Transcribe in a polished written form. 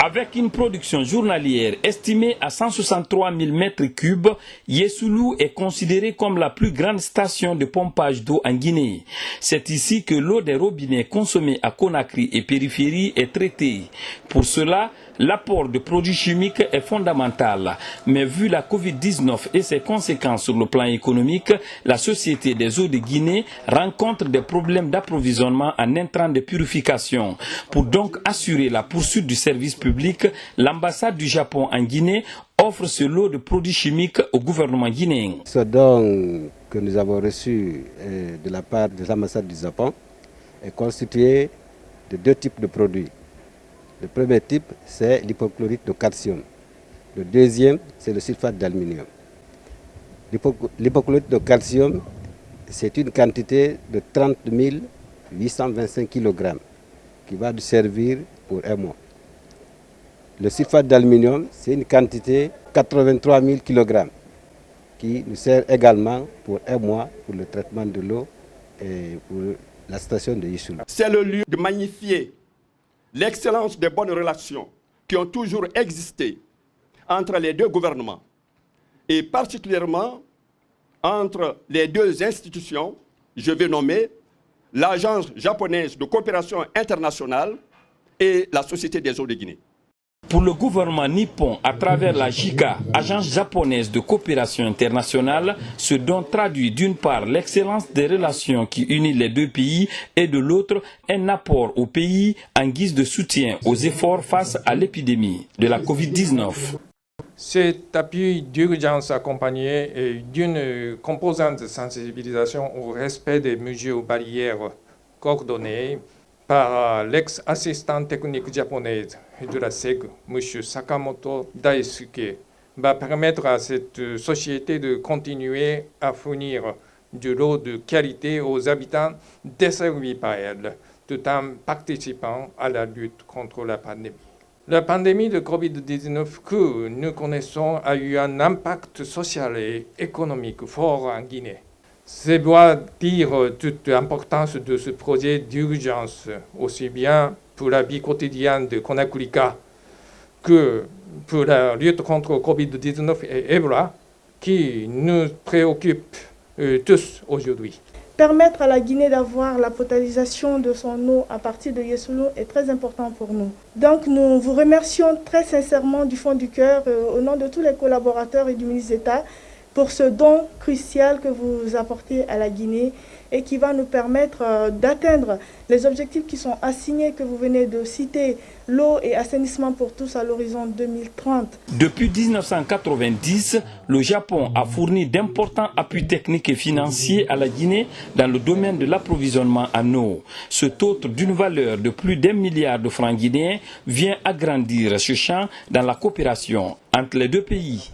Avec une production journalière estimée à 163 000 m3, Yesoulou est considérée comme la plus grande station de pompage d'eau en Guinée. C'est ici que l'eau des robinets consommée à Conakry et périphérie est traitée. Pour cela, l'apport de produits chimiques est fondamental. Mais vu la Covid-19 et ses conséquences sur le plan économique, la Société des eaux de Guinée rencontre des problèmes d'approvisionnement en intrants de purification. Pour donc assurer la poursuite du service public, l'ambassade du Japon en Guinée offre ce lot de produits chimiques au gouvernement guinéen. Ce don que nous avons reçu de la part de l'ambassade du Japon est constitué de deux types de produits. Le premier type, c'est l'hypochlorite de calcium. Le deuxième, c'est le sulfate d'aluminium. L'hypochlorite de calcium, c'est une quantité de 30 825 kg qui va nous servir pour un mois. Le sulfate d'aluminium, c'est une quantité de 83 000 kg qui nous sert également pour un mois pour le traitement de l'eau et pour la station de Yesoulou. C'est le lieu de magnifier l'excellence des bonnes relations qui ont toujours existé entre les deux gouvernements et particulièrement entre les deux institutions, je vais nommer l'Agence japonaise de coopération internationale et la Société des eaux de Guinée. Pour le gouvernement nippon, à travers la JICA, Agence japonaise de coopération internationale, ce dont traduit d'une part l'excellence des relations qui unissent les deux pays et de l'autre un apport au pays en guise de soutien aux efforts face à l'épidémie de la Covid-19. Cet appui d'urgence accompagné d'une composante de sensibilisation au respect des mesures barrières coordonnées par l'ex-assistante technique japonaise de la SEG, M. Sakamoto Daisuke, va permettre à cette société de continuer à fournir de l'eau de qualité aux habitants desservis par elle, tout en participant à la lutte contre la pandémie. La pandémie de Covid-19 que nous connaissons a eu un impact social et économique fort en Guinée. C'est doit dire toute l'importance de ce projet d'urgence, aussi bien pour la vie quotidienne de Conakryka que pour la lutte contre Covid-19 et Ebola, qui nous préoccupe tous aujourd'hui. Permettre à la Guinée d'avoir la potabilisation de son eau à partir de Yesoulou est très important pour nous. Donc nous vous remercions très sincèrement du fond du cœur, au nom de tous les collaborateurs et du ministre d'État, pour ce don crucial que vous apportez à la Guinée et qui va nous permettre d'atteindre les objectifs qui sont assignés, que vous venez de citer, l'eau et assainissement pour tous à l'horizon 2030. Depuis 1990, le Japon a fourni d'importants appuis techniques et financiers à la Guinée dans le domaine de l'approvisionnement en eau. Cet autre, d'une valeur de plus d'1 milliard de francs guinéens, vient agrandir ce champ dans la coopération entre les deux pays.